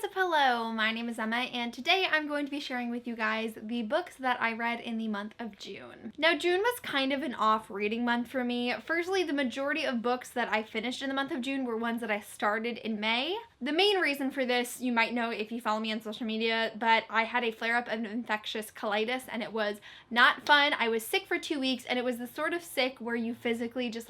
what's up? Hello, my name is Emma, and today I'm going to be sharing with you guys the books that I read in the month of June. Now, June was kind of an off reading month for me. Firstly, the majority of books that I finished in the month of June were ones that I started in May. The main reason for this, you might know if you follow me on social media, but I had a flare-up of infectious colitis, and it was not fun. I was sick for 2 weeks, and it was the sort of sick where you physically just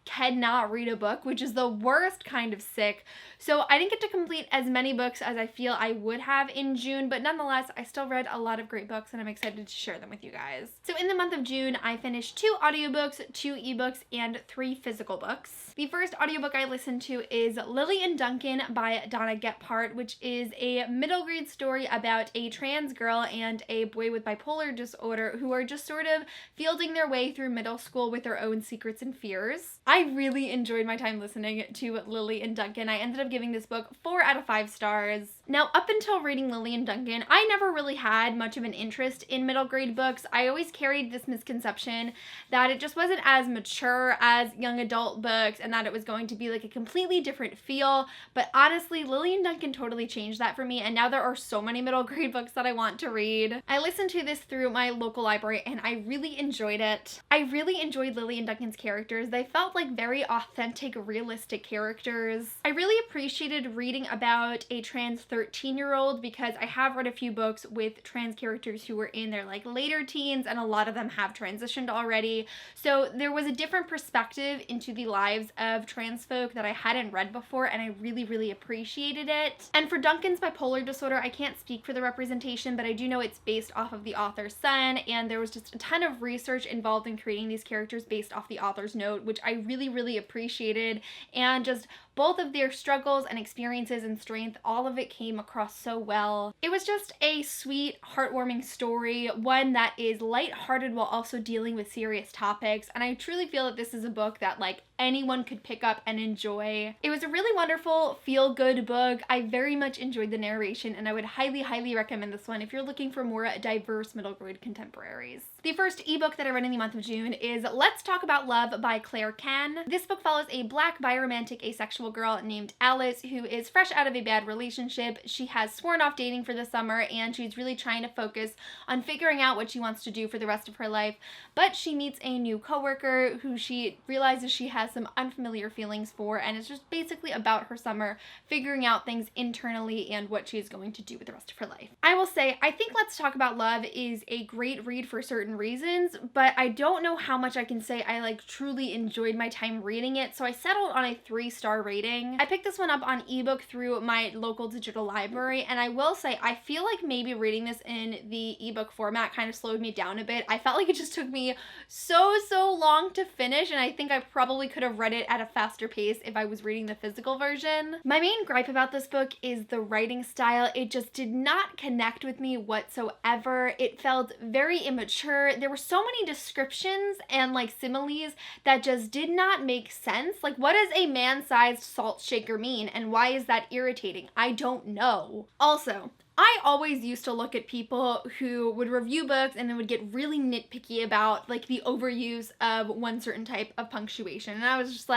cannot read a book, which is the worst kind of sick. So I didn't get to complete as many books as I feel I would have in June, but nonetheless, I still read a lot of great books and I'm excited to share them with you guys. So in the month of June, I finished 2 audiobooks, 2 ebooks, and 3 physical books. The first audiobook I listened to is Lily and Duncan by Donna Gephardt, which is a middle grade story about a trans girl and a boy with bipolar disorder who are just sort of fielding their way through middle school with their own secrets and fears. I really enjoyed my time listening to Lily and Duncan. I ended up giving this book 4 out of 5 stars. Now, up until reading Lily and Duncan, I never really had much of an interest in middle grade books. I always carried this misconception that it just wasn't as mature as young adult books and that it was going to be like a completely different feel. But honestly, Lily and Duncan totally changed that for me, and now there are so many middle grade books that I want to read. I listened to this through my local library and I really enjoyed it. I really enjoyed Lily and Duncan's characters. They felt like very authentic, realistic characters. I really appreciated reading about a trans 13-year-old because I have read a few books with trans characters who were in their later teens, and a lot of them have transitioned already. So there was a different perspective into the lives of trans folk that I hadn't read before, and I really, really appreciated it. And for Duncan's bipolar disorder, I can't speak for the representation, but I do know it's based off of the author's son, and there was just a ton of research involved in creating these characters based off the author's note, which I really, really appreciated. And just both of their struggles and experiences and strength, all of it came across so well. It was just a sweet, heartwarming story, one that is lighthearted while also dealing with serious topics, and I truly feel that this is a book that anyone could pick up and enjoy. It was a really wonderful, feel-good book. I very much enjoyed the narration, and I would highly, highly recommend this one if you're looking for more diverse middle grade contemporaries. The first ebook that I read in the month of June is Let's Talk About Love by Claire Can. This book follows a Black biromantic asexual girl named Alice who is fresh out of a bad relationship. She has sworn off dating for the summer and she's really trying to focus on figuring out what she wants to do for the rest of her life, but she meets a new coworker who she realizes she has some unfamiliar feelings for, and it's just basically about her summer figuring out things internally and what she is going to do with the rest of her life. I will say, I think Let's Talk About Love is a great read for certain reasons, but I don't know how much I can say I truly enjoyed my time reading it, so I settled on a 3-star rating. I picked this one up on ebook through my local digital library, and I will say I feel like maybe reading this in the ebook format kind of slowed me down a bit. I felt like it just took me so long to finish, and I think I probably could have read it at a faster pace if I was reading the physical version. My main gripe about this book is the writing style. It just did not connect with me whatsoever. It felt very immature. There were so many descriptions and similes that just did not make sense. What does a man-sized salt shaker mean, and why is that irritating? I don't know. Also, I always used to look at people who would review books and then would get really nitpicky about the overuse of one certain type of punctuation. And I was just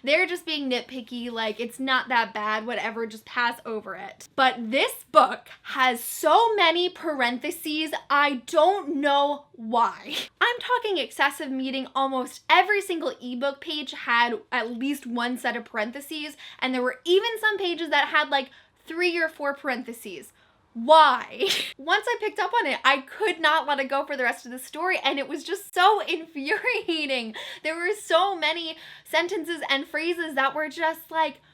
they're just being nitpicky, it's not that bad, whatever, just pass over it. But this book has so many parentheses, I don't know why. I'm talking excessive, meaning almost every single ebook page had at least one set of parentheses, and there were even some pages that had 3 or 4 parentheses. Why? Once I picked up on it, I could not let it go for the rest of the story, and it was just so infuriating. There were so many sentences and phrases that were just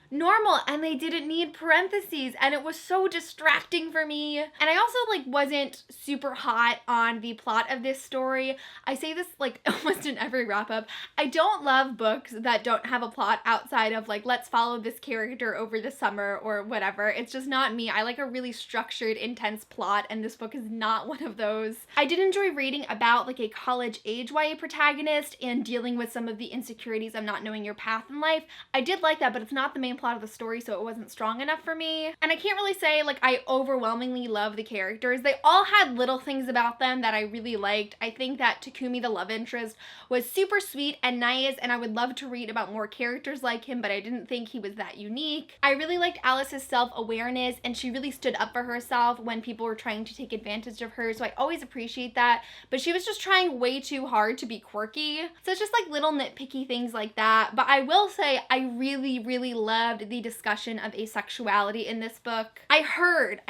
normal, and they didn't need parentheses, and it was so distracting for me. And I also wasn't super hot on the plot of this story. I say this almost in every wrap up. I don't love books that don't have a plot outside of let's follow this character over the summer or whatever. It's just not me. I like a really structured, intense plot, and this book is not one of those. I did enjoy reading about a college age YA protagonist and dealing with some of the insecurities of not knowing your path in life. I did like that, but it's not the main main plot of the story, so it wasn't strong enough for me. And I can't really say like I overwhelmingly love the characters. They all had little things about them that I really liked. I think that Takumi, the love interest, was super sweet and nice, and I would love to read about more characters like him, but I didn't think he was that unique. I really liked Alice's self-awareness, and she really stood up for herself when people were trying to take advantage of her, so I always appreciate that. But she was just trying way too hard to be quirky. So it's just like little nitpicky things like that. But I will say I really loved the discussion of asexuality in this book. I heard,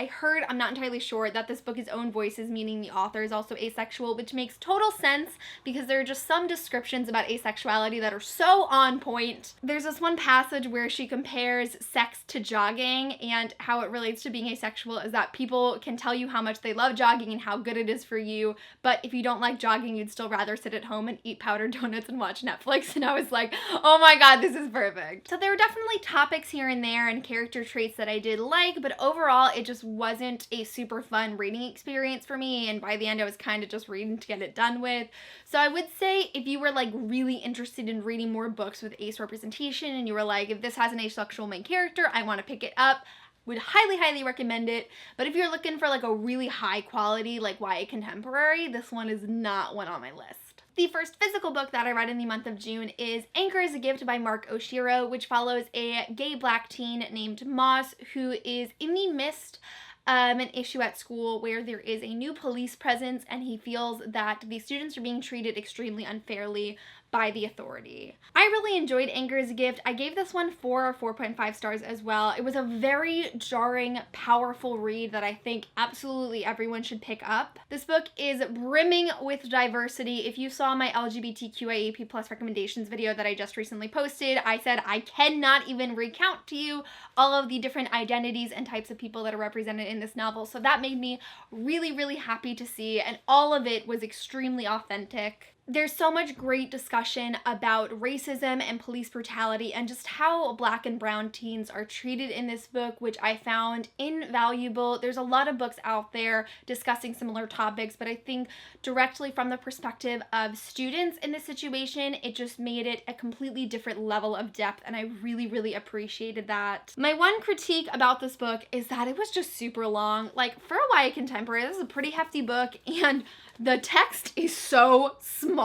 I'm not entirely sure, that this book is own voices, meaning the author is also asexual, which makes total sense because there are just some descriptions about asexuality that are so on point. There's this one passage where she compares sex to jogging, and how it relates to being asexual is that people can tell you how much they love jogging and how good it is for you, but if you don't like jogging, you'd still rather sit at home and eat powdered donuts and watch Netflix. And I was like, oh my god, this is perfect. So there were definitely topics here and there and character traits that I did like, but overall it just wasn't a super fun reading experience for me, and by the end I was kind of just reading to get it done with. So I would say if you were like really interested in reading more books with ace representation and you were like, if this has an asexual main character, I want to pick it up, would highly recommend it. But if you're looking for like a really high quality like YA contemporary, this one is not one on my list. The first physical book that I read in the month of June is Anchor is a Gift by Mark Oshiro, which follows a gay black teen named Moss who is in the midst an issue at school where there is a new police presence, and he feels that the students are being treated extremely unfairly by the authority. I really enjoyed Anchor is a Gift. I gave this one 4 or 4.5 stars as well. It was a very jarring, powerful read that I think absolutely everyone should pick up. This book is brimming with diversity. If you saw my LGBTQIAP+ recommendations video that I just recently posted, I said I cannot even recount to you all of the different identities and types of people that are represented in this novel. So that made me really happy to see, and all of it was extremely authentic. There's so much great discussion about racism and police brutality and just how black and brown teens are treated in this book, which I found invaluable. There's a lot of books out there discussing similar topics, but I think directly from the perspective of students in this situation, it just made it a completely different level of depth, and I really appreciated that. My one critique about this book is that it was just super long. Like, for a YA contemporary, this is a pretty hefty book, and the text is so small.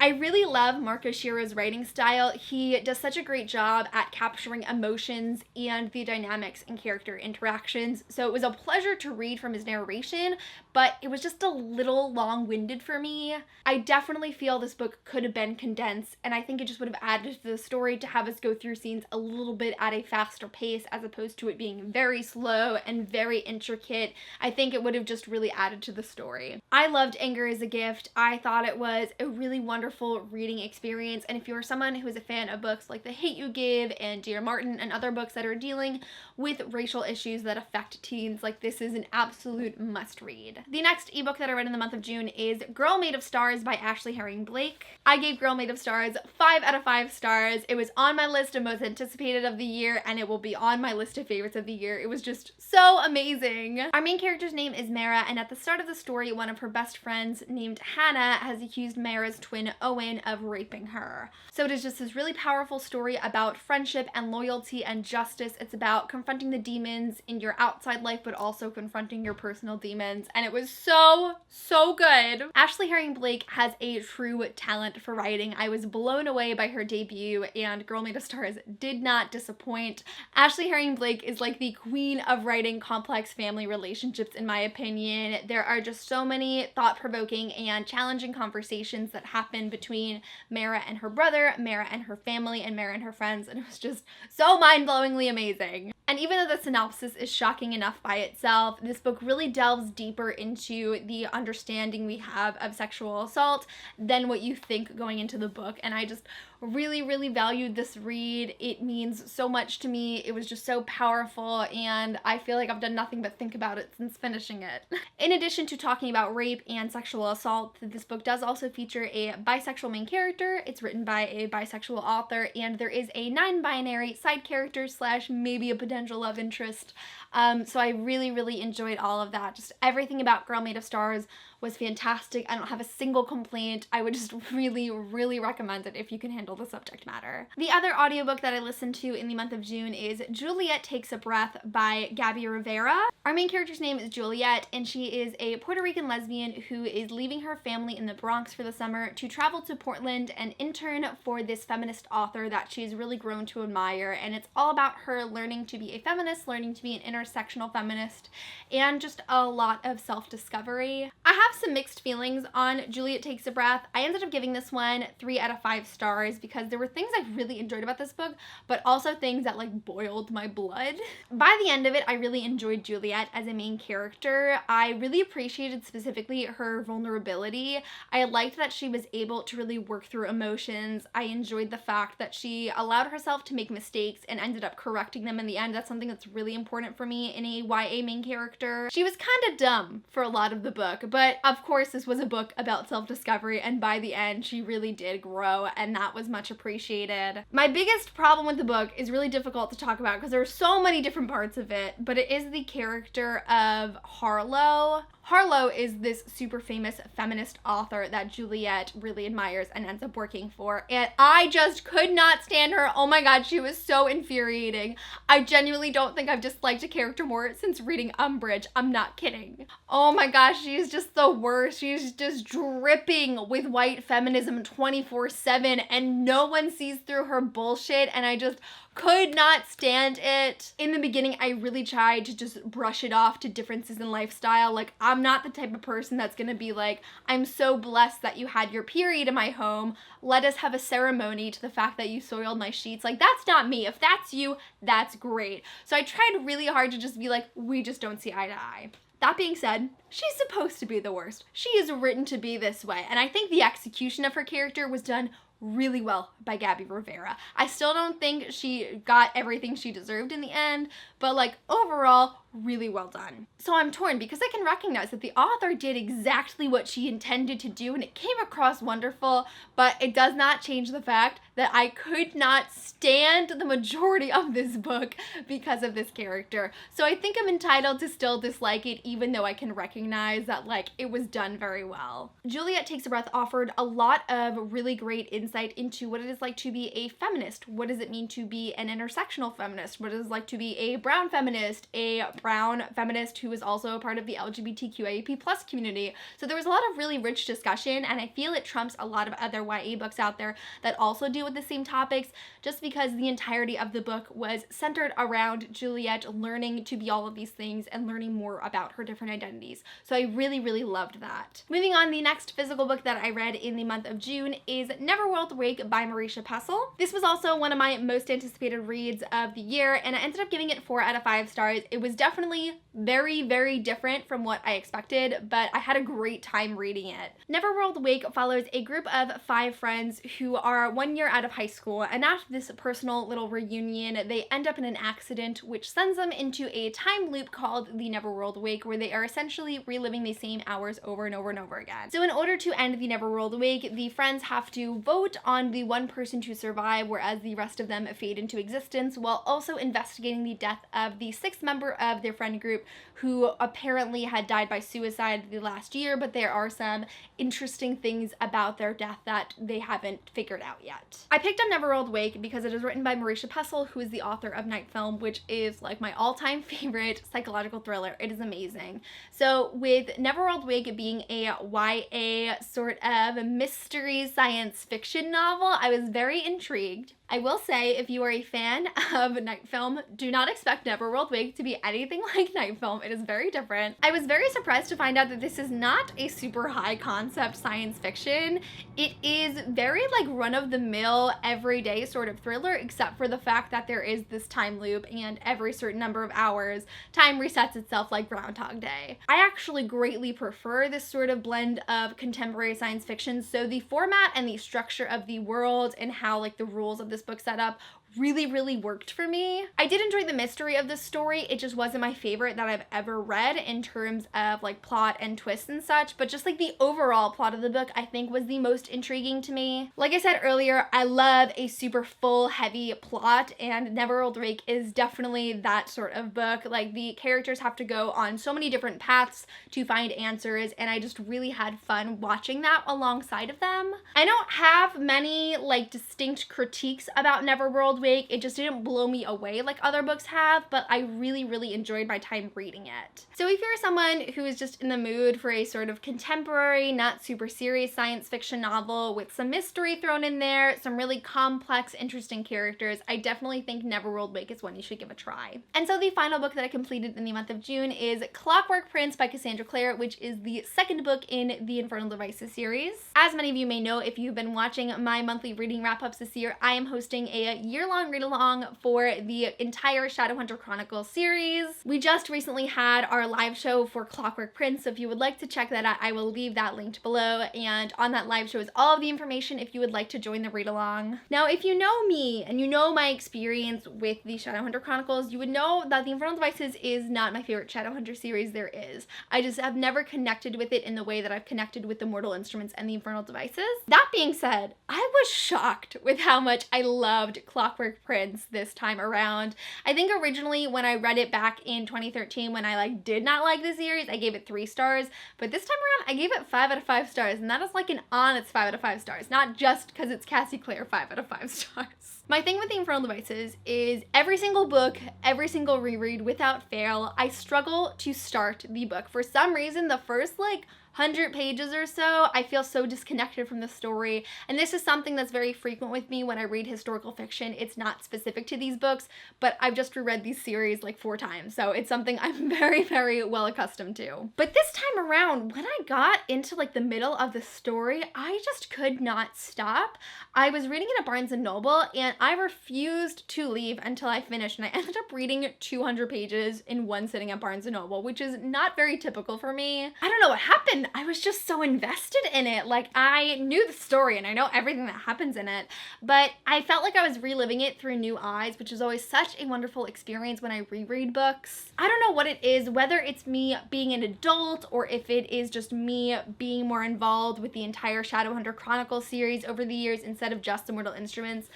I really love Mark Oshiro's writing style. He does such a great job at capturing emotions and the dynamics and character interactions. So it was a pleasure to read from his narration, but it was just a little long-winded for me. I definitely feel this book could have been condensed, and I think it just would have added to the story to have us go through scenes a little bit at a faster pace as opposed to it being very slow and very intricate. I think it would have just really added to the story. I loved Anchor is a Gift. I thought it was a really wonderful reading experience, and if you're someone who is a fan of books like The Hate U Give and Dear Martin and other books that are dealing with racial issues that affect teens, like, this is an absolute must read. The next ebook that I read in the month of June is Girl Made of Stars by Ashley Herring Blake. I gave Girl Made of Stars 5 out of 5 stars. It was on my list of most anticipated of the year, and it will be on my list of favorites of the year. It was just so amazing. Our main character's name is Mara, and at the start of the story, one of her best friends named Hannah has accused Mara's twin Owen of raping her. So it is just this really powerful story about friendship and loyalty and justice. It's about confronting the demons in your outside life, but also confronting your personal demons, and it was so good. Ashley Herring Blake has a true talent for writing. I was blown away by her debut, and Girl Made of Stars did not disappoint. Ashley Herring Blake is like the queen of writing complex family relationships, in my opinion. There are just so many thought-provoking and challenging conversations that happen between Mara and her brother, Mara and her family, and Mara and her friends, and it was just so mind-blowingly amazing. And even though the synopsis is shocking enough by itself, this book really delves deeper into the understanding we have of sexual assault than what you think going into the book, and I just really valued this read. It means so much to me. It was just so powerful, and I feel like I've done nothing but think about it since finishing it. In addition to talking about rape and sexual assault, this book does also feature a bisexual main character. It's written by a bisexual author, and there is a non-binary side character / maybe a potential love interest. So I really enjoyed all of that. Just everything about Girl Made of Stars was fantastic. I don't have a single complaint. I would just really, really recommend it if you can handle the subject matter. The other audiobook that I listened to in the month of June is Juliet Takes a Breath by Gabby Rivera. Our main character's name is Juliet, and she is a Puerto Rican lesbian who is leaving her family in the Bronx for the summer to travel to Portland and intern for this feminist author that she's really grown to admire. And it's all about her learning to be a feminist, learning to be an intersectional feminist, and just a lot of self-discovery. I have some mixed feelings on Juliet Takes a Breath. I ended up giving this one 3 out of 5 stars because there were things I really enjoyed about this book, but also things that like boiled my blood. By the end of it, I really enjoyed Juliet as a main character. I really appreciated specifically her vulnerability. I liked that she was able to really work through emotions. I enjoyed the fact that she allowed herself to make mistakes and ended up correcting them in the end. That's something that's really important for me in a YA main character. She was kind of dumb for a lot of the book, but of course this was a book about self-discovery, and by the end she really did grow, and that was much appreciated. My biggest problem with the book is really difficult to talk about because there are so many different parts of it, but it is the character of Harlow. Harlow is this super famous feminist author that Juliet really admires and ends up working for, and I just could not stand her. Oh my god, she was so infuriating. I genuinely don't think I've disliked a character more since reading Umbridge. I'm not kidding. Oh my gosh, she's just the worst. She's just dripping with white feminism 24/7, and no one sees through her bullshit, and I just could not stand it. In the beginning, I really tried to just brush it off to differences in lifestyle. Like, I'm not the type of person that's gonna be like, I'm so blessed that you had your period in my home. Let us have a ceremony to the fact that you soiled my sheets. Like, that's not me. If that's you, that's great. So I tried really hard to just be like, we just don't see eye to eye. That being said, she's supposed to be the worst. She is written to be this way, and I think the execution of her character was done really well by Gabby Rivera. I still don't think she got everything she deserved in the end, but like overall, really well done. So I'm torn because I can recognize that the author did exactly what she intended to do and it came across wonderful, but it does not change the fact that I could not stand the majority of this book because of this character. So I think I'm entitled to still dislike it, even though I can recognize that like it was done very well. Juliet Takes a Breath offered a lot of really great insight into what it is like to be a feminist. What does it mean to be an intersectional feminist? What is it like to be a brown feminist, a brown feminist who is also a part of the LGBTQIA+ community? So there was a lot of really rich discussion, and I feel it trumps a lot of other YA books out there that also deal with the same topics, just because the entirety of the book was centered around Juliet learning to be all of these things and learning more about her different identities. So I really, really loved that. Moving on, the next physical book that I read in the month of June is Neverworld Wake by Marisha Pessl. This was also one of my most anticipated reads of the year, and I ended up giving it 4 out of 5 stars. It was definitely very, very different from what I expected, but I had a great time reading it. Neverworld Wake follows a group of 5 friends who are 1 year out of high school, and after this personal little reunion, they end up in an accident which sends them into a time loop called the Neverworld Wake, where they are essentially reliving the same hours over and over and over again. So in order to end the Neverworld Wake, the friends have to vote on the one person to survive, whereas the rest of them fade into existence, while also investigating the death of the 6th member of their friend group who apparently had died by suicide the last year, but there are some interesting things about their death that they haven't figured out yet. I picked up Neverworld Wake because it is written by Marisha Pessl, who is the author of Night Film, which is like my all-time favorite psychological thriller. It is amazing. So with Neverworld Wake being a YA sort of mystery science fiction novel, I was very intrigued. I will say, if you are a fan of Night Film, do not expect Neverworld Wake to be anything like Night Film. It is very different. I was very surprised to find out that this is not a super high concept science fiction. It is very like run-of-the-mill, everyday sort of thriller, except for the fact that there is this time loop, and every certain number of hours, time resets itself like Groundhog Day. I actually greatly prefer this sort of blend of contemporary science fiction, so the format and the structure of the world and how like the rules of this book set up really, really worked for me. I did enjoy the mystery of the story. It just wasn't my favorite that I've ever read in terms of like plot and twists and such, but just like the overall plot of the book I think was the most intriguing to me. Like I said earlier, I love a super full, heavy plot, and Neverworld Wake is definitely that sort of book. Like the characters have to go on so many different paths to find answers, and I just really had fun watching that alongside of them. I don't have many like distinct critiques about Neverworld Wake. It just didn't blow me away like other books have, but I really, really enjoyed my time reading it. So if you're someone who is just in the mood for a sort of contemporary, not super serious science fiction novel with some mystery thrown in there, some really complex, interesting characters, I definitely think Neverworld Wake is one you should give a try. And so the final book that I completed in the month of June is Clockwork Prince by Cassandra Clare, which is the second book in the Infernal Devices series. As many of you may know, if you've been watching my monthly reading wrap-ups this year, I am hosting a year-long read-along for the entire Shadowhunter Chronicles series. We just recently had our live show for Clockwork Prince, so if you would like to check that out, I will leave that linked below, and on that live show is all of the information if you would like to join the read-along. Now, if you know me and you know my experience with the Shadowhunter Chronicles, you would know that the Infernal Devices is not my favorite Shadowhunter series there is. I just have never connected with it in the way that I've connected with the Mortal Instruments and the Infernal Devices. That being said, I was shocked with how much I loved Clockwork Prince this time around. I think originally when I read it back in 2013, when I like did not like the series, I gave it 3 stars, but this time around I gave it 5 out of 5 stars, and that is like an honest 5 out of 5 stars, not just because it's Cassie Clare 5 out of 5 stars. My thing with the Infernal Devices is every single book, every single reread without fail, I struggle to start the book. For some reason, the first like 100 pages or so, I feel so disconnected from the story. And this is something that's very frequent with me when I read historical fiction. It's not specific to these books, but I've just reread these series like 4 times. So it's something I'm very, very well accustomed to. But this time around, when I got into like the middle of the story, I just could not stop. I was reading it at Barnes & Noble and I refused to leave until I finished. And I ended up reading 200 pages in one sitting at Barnes & Noble, which is not very typical for me. I don't know what happened. I was just so invested in it. Like, I knew the story and I know everything that happens in it, but I felt like I was reliving it through new eyes, which is always such a wonderful experience when I reread books. I don't know what it is, whether it's me being an adult or if it is just me being more involved with the entire Shadowhunter Chronicles series over the years instead of just the Mortal Instruments.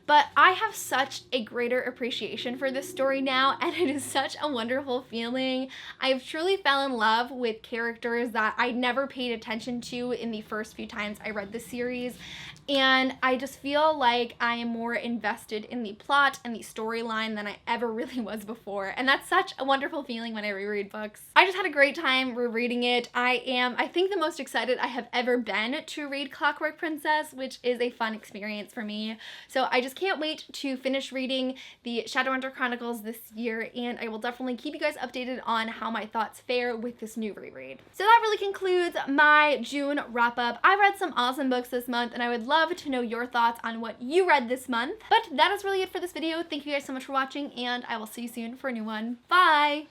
But I have such a greater appreciation for this story now, and it is such a wonderful feeling. I've truly fell in love with characters that I never paid attention to in the first few times I read the series, and I just feel like I am more invested in the plot and the storyline than I ever really was before, and that's such a wonderful feeling when I reread books. I just had a great time rereading it. I think, the most excited I have ever been to read Clockwork Princess, which is a fun experience for me. So I just can't wait to finish reading the Shadowhunter Chronicles this year, and I will definitely keep you guys updated on how my thoughts fare with this new reread. So that really concludes my June wrap-up. I read some awesome books this month, and I would love to know your thoughts on what you read this month. But that is really it for this video. Thank you guys so much for watching, and I will see you soon for a new one. Bye!